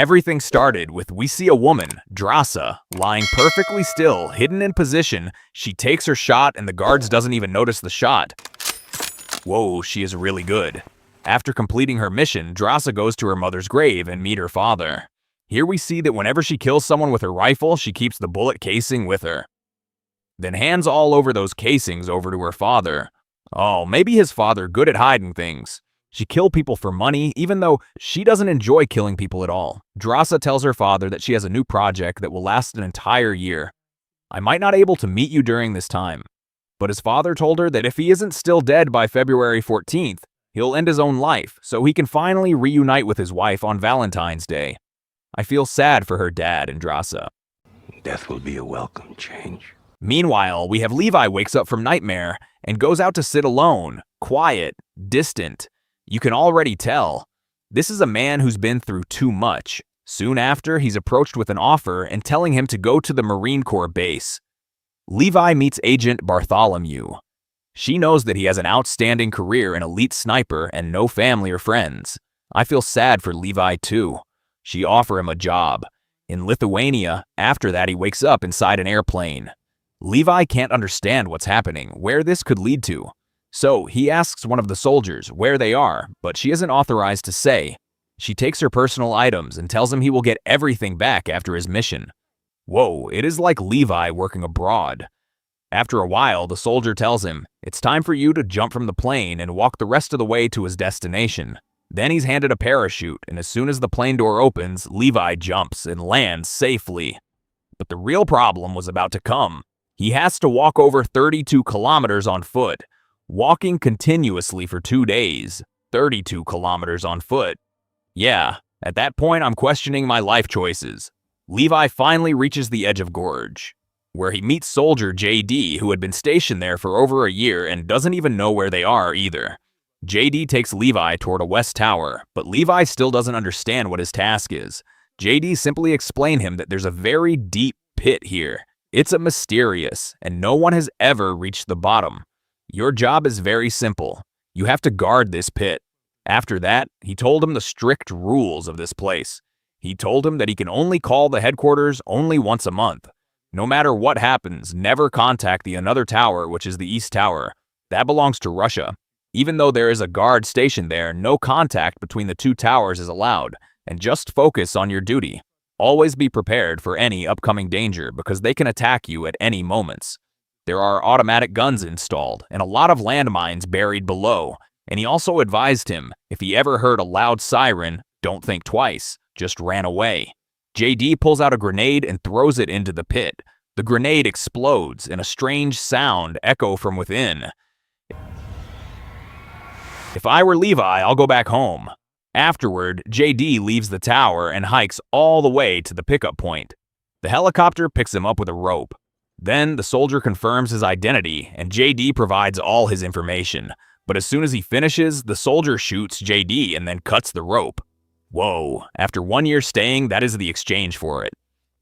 Everything started with we see a woman, Dasa, lying perfectly still, hidden in position. She takes her shot and the guards doesn't even notice the shot. Whoa, she is really good. After completing her mission, Dasa goes to her mother's grave and meet her father. Here we see that whenever she kills someone with her rifle, she keeps the bullet casing with her. Then hands all over those casings over to her father. Oh, maybe his father good at hiding things. She killed people for money, even though she doesn't enjoy killing people at all. Dasa tells her father that she has a new project that will last an entire year. I might not able to meet you during this time. But his father told her that if he isn't still dead by February 14th, he'll end his own life so he can finally reunite with his wife on Valentine's Day. I feel sad for her dad and Dasa. Death will be a welcome change. Meanwhile, we have Levi wakes up from nightmare and goes out to sit alone, quiet, distant. You can already tell. This is a man who's been through too much. Soon after, he's approached with an offer and telling him to go to the Marine Corps base. Levi meets Agent Bartholomew. She knows that he has an outstanding career, an elite sniper, and no family or friends. I feel sad for Levi too. She offers him a job. In Lithuania, after that he wakes up inside an airplane. Levi can't understand what's happening, where this could lead to. So he asks one of the soldiers where they are, but she isn't authorized to say. She takes her personal items and tells him he will get everything back after his mission. Whoa, it is like Levi working abroad. After a while, the soldier tells him, it's time for you to jump from the plane and walk the rest of the way to his destination. Then he's handed a parachute, and as soon as the plane door opens, Levi jumps and lands safely. But the real problem was about to come. He has to walk over 32 kilometers on foot, walking continuously for 2 days, 32 kilometers on foot. Yeah, at that point I'm questioning my life choices. Levi finally reaches the edge of Gorge, where he meets soldier JD, who had been stationed there for over a year and doesn't even know where they are either. JD takes Levi toward a west tower, but Levi still doesn't understand what his task is. JD simply explained him that there's a very deep pit here. It's a mysterious, and no one has ever reached the bottom. Your job is very simple. You have to guard this pit. After that, he told him the strict rules of this place. He told him that he can only call the headquarters only once a month. No matter what happens, never contact the another tower, which is the East Tower. That belongs to Russia. Even though there is a guard stationed there, no contact between the two towers is allowed, and just focus on your duty. Always be prepared for any upcoming danger because they can attack you at any moments. There are automatic guns installed and a lot of landmines buried below, and he also advised him, if he ever heard a loud siren, don't think twice, just ran away. JD pulls out a grenade and throws it into the pit. The grenade explodes and a strange sound echoes from within. If I were Levi, I'll go back home. Afterward, JD leaves the tower and hikes all the way to the pickup point. The helicopter picks him up with a rope. Then the soldier confirms his identity and JD provides all his information. But as soon as he finishes, the soldier shoots JD and then cuts the rope. Whoa, after 1 year staying, that is the exchange for it.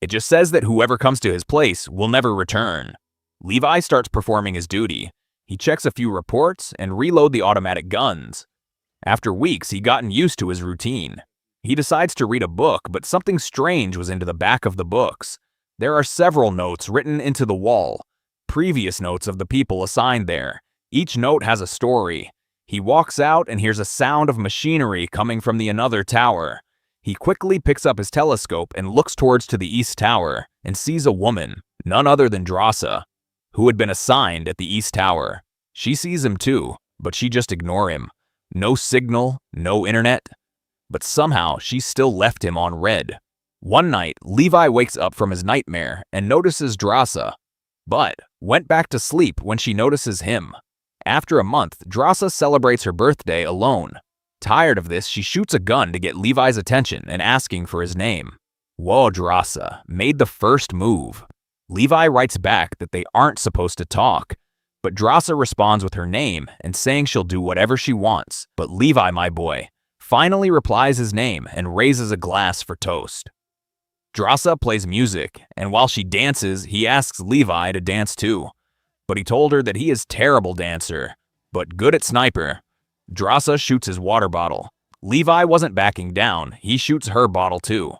It just says that whoever comes to his place will never return. Levi starts performing his duty. He checks a few reports and reload the automatic guns. After weeks, he'd gotten used to his routine. He decides to read a book, but something strange was into the back of the books. There are several notes written into the wall, previous notes of the people assigned there. Each note has a story. He walks out and hears a sound of machinery coming from the another tower. He quickly picks up his telescope and looks towards to the East Tower and sees a woman, none other than Dasa, who had been assigned at the East Tower. She sees him too, but she just ignores him. No signal, no internet. But somehow she still left him on red. One night, Levi wakes up from his nightmare and notices Dasa, but went back to sleep when she notices him. After a month, Dasa celebrates her birthday alone. Tired of this, she shoots a gun to get Levi's attention and asking for his name. Whoa, Dasa made the first move. Levi writes back that they aren't supposed to talk, but Dasa responds with her name and saying she'll do whatever she wants. But Levi, my boy, finally replies his name and raises a glass for toast. Dasa plays music, and while she dances, he asks Levi to dance too. But he told her that he is a terrible dancer, but good at sniper. Dasa shoots his water bottle. Levi wasn't backing down, he shoots her bottle too.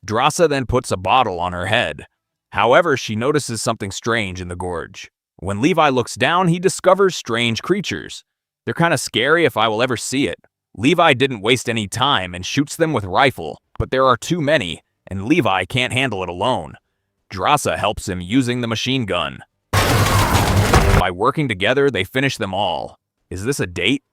Dasa then puts a bottle on her head. However, she notices something strange in the gorge. When Levi looks down, he discovers strange creatures. They're kind of scary if I will ever see it. Levi didn't waste any time and shoots them with rifle, but there are too many, and Levi can't handle it alone. Dasa helps him using the machine gun. By working together, they finish them all. Is this a date?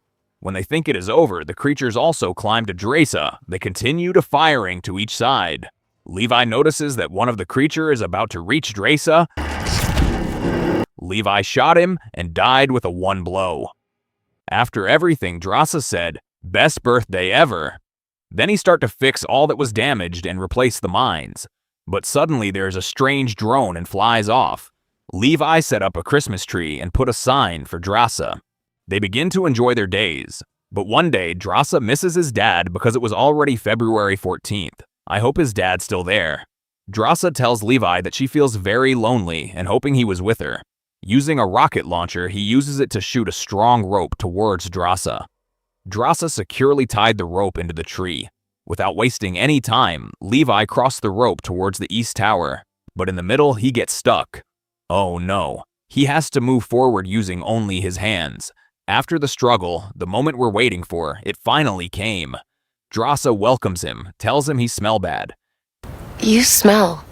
When they think it is over, the creatures also climb to Dasa. They continue to firing to each side. Levi notices that one of the creature is about to reach Dasa. Levi shot him and died with a one blow. After everything, Dasa said, "Best birthday ever." Then he started to fix all that was damaged and replace the mines. But suddenly there's a strange drone and flies off. Levi set up a Christmas tree and put a sign for Dasa. They begin to enjoy their days. But one day, Dasa misses his dad because it was already February 14th. I hope his dad's still there. Dasa tells Levi that she feels very lonely and hoping he was with her. Using a rocket launcher, he uses it to shoot a strong rope towards Dasa. Dasa securely tied the rope into the tree. Without wasting any time, Levi crossed the rope towards the east tower. But in the middle, he gets stuck. Oh no. He has to move forward using only his hands. After the struggle, the moment we're waiting for, it finally came. Dasa welcomes him, tells him he smells bad. You smell.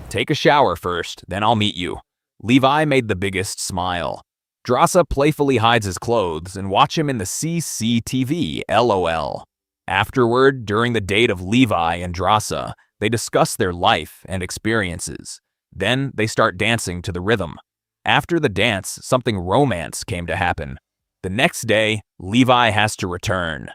Take a shower first, then I'll meet you. Levi made the biggest smile. Dasa playfully hides his clothes and watch him in the CCTV, LOL. Afterward, during the date of Levi and Dasa, they discuss their life and experiences. Then they start dancing to the rhythm. After the dance, something romance came to happen. The next day, Levi has to return.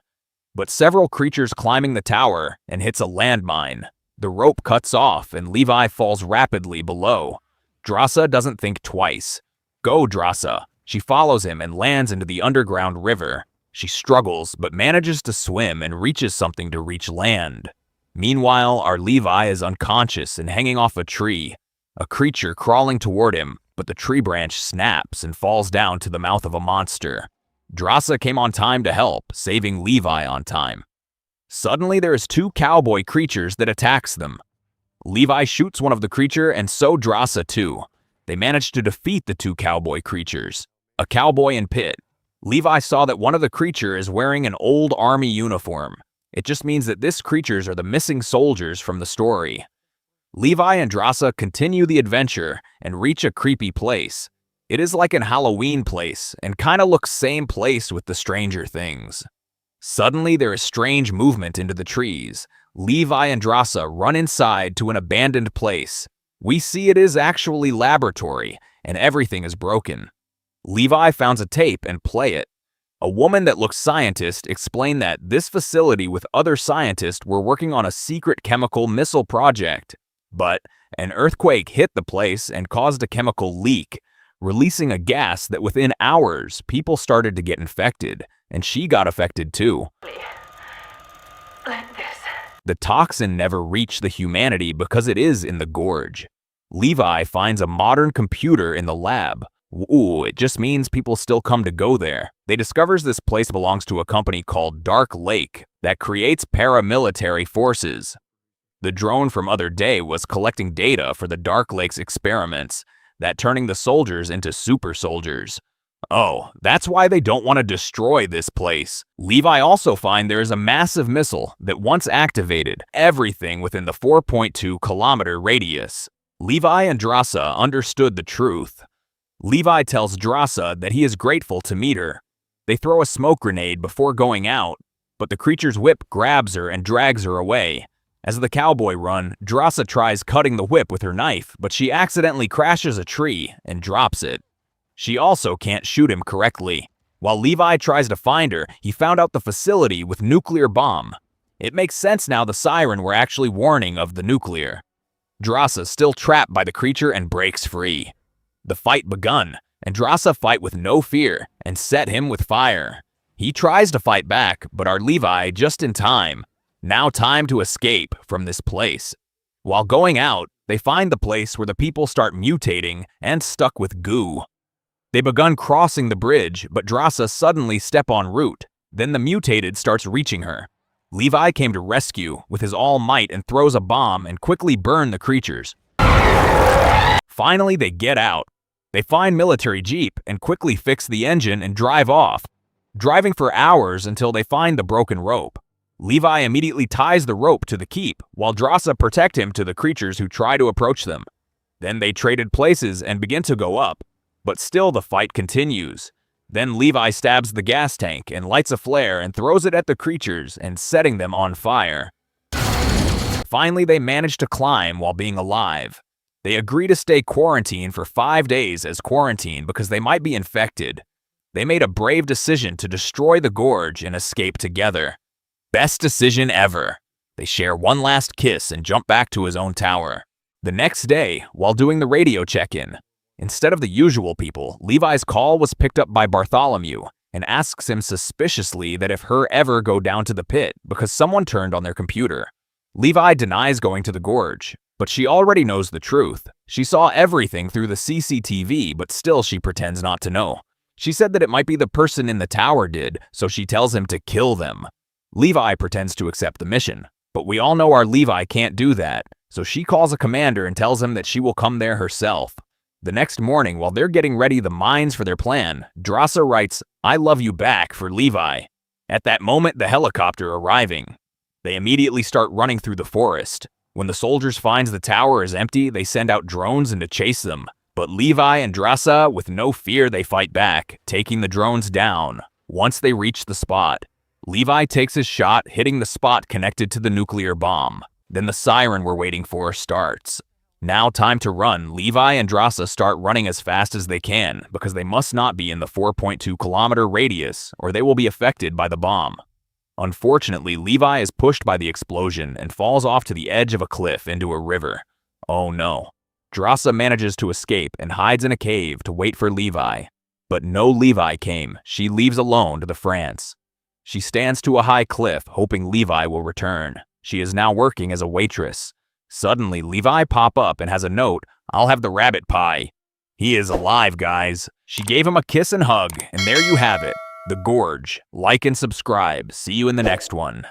But several creatures climbing the tower and hits a landmine. The rope cuts off and Levi falls rapidly below. Dasa doesn't think twice. Go, Dasa. She follows him and lands into the underground river. She struggles but manages to swim and reaches something to reach land. Meanwhile, our Levi is unconscious and hanging off a tree. A creature crawling toward him, but the tree branch snaps and falls down to the mouth of a monster. Dasa came on time to help, saving Levi on time. Suddenly there is two cowboy creatures that attacks them. Levi shoots one of the creature and so Dasa too. They manage to defeat the two cowboy creatures. A cowboy and Pit. Levi saw that one of the creature is wearing an old army uniform. It just means that this creatures are the missing soldiers from the story. Levi and Dasa continue the adventure and reach a creepy place. It is like an Halloween place and kinda looks same place with the Stranger Things. Suddenly there is strange movement into the trees. Levi and Dasa run inside to an abandoned place. We see it is actually laboratory and everything is broken. Levi finds a tape and play it. A woman that looks scientist explained that this facility with other scientists were working on a secret chemical missile project. But an earthquake hit the place and caused a chemical leak, releasing a gas that within hours people started to get infected, and she got affected too. Like this. The toxin never reached the humanity because it is in the gorge. Levi finds a modern computer in the lab. Ooh, it just means people still come to go there. They discovers this place belongs to a company called Dark Lake that creates paramilitary forces. The drone from other day was collecting data for the Dark Lake's experiments, that turning the soldiers into super soldiers. Oh, that's why they don't want to destroy this place. Levi also finds there is a massive missile that once activated everything within the 4.2-kilometer radius. Levi and Dasa understood the truth. Levi tells Dasa that he is grateful to meet her. They throw a smoke grenade before going out, but the creature's whip grabs her and drags her away. As the cowboy run, Dasa tries cutting the whip with her knife, but she accidentally crashes a tree and drops it. She also can't shoot him correctly. While Levi tries to find her, he found out the facility with nuclear bomb. It makes sense now the siren were actually warning of the nuclear. Dasa still trapped by the creature and breaks free. The fight begun, and Dasa fight with no fear and set him with fire. He tries to fight back, but our Levi just in time. Now time to escape from this place. While going out, they find the place where the people start mutating and stuck with goo. They begun crossing the bridge, but Dasa suddenly step en route. Then the mutated starts reaching her. Levi came to rescue with his all might and throws a bomb and quickly burn the creatures. Finally, they get out. They find military jeep and quickly fix the engine and drive off, driving for hours until they find the broken rope. Levi immediately ties the rope to the keep, while Dasa protect him to the creatures who try to approach them. Then they traded places and begin to go up, but still the fight continues. Then Levi stabs the gas tank and lights a flare and throws it at the creatures and setting them on fire. Finally, they manage to climb while being alive. They agree to stay quarantined for 5 days as quarantine because they might be infected. They made a brave decision to destroy the Gorge and escape together. Best decision ever. They share one last kiss and jump back to his own tower. The next day, while doing the radio check-in, instead of the usual people, Levi's call was picked up by Bartholomew and asks him suspiciously that if her ever go down to the pit because someone turned on their computer. Levi denies going to the Gorge, but she already knows the truth. She saw everything through the CCTV, but still she pretends not to know. She said that it might be the person in the tower did, so she tells him to kill them. Levi pretends to accept the mission, but we all know our Levi can't do that, so she calls a commander and tells him that she will come there herself. The next morning, while they're getting ready the mines for their plan, Dasa writes, "I love you back" for Levi. At that moment, the helicopter arriving. They immediately start running through the forest. When the soldiers find the tower is empty, they send out drones and to chase them. But Levi and Dasa, with no fear, they fight back, taking the drones down. Once they reach the spot, Levi takes his shot, hitting the spot connected to the nuclear bomb. Then the siren we're waiting for starts. Now time to run. Levi and Dasa start running as fast as they can because they must not be in the 4.2-kilometer radius or they will be affected by the bomb. Unfortunately, Levi is pushed by the explosion and falls off to the edge of a cliff into a river. Oh no. Dasa manages to escape and hides in a cave to wait for Levi. But no Levi came. She leaves alone to the France. She stands to a high cliff, hoping Levi will return. She is now working as a waitress. Suddenly, Levi pop up and has a note, "I'll have the rabbit pie." He is alive, guys. She gave him a kiss and hug, and there you have it. The Gorge. Like and subscribe. See you in the next one.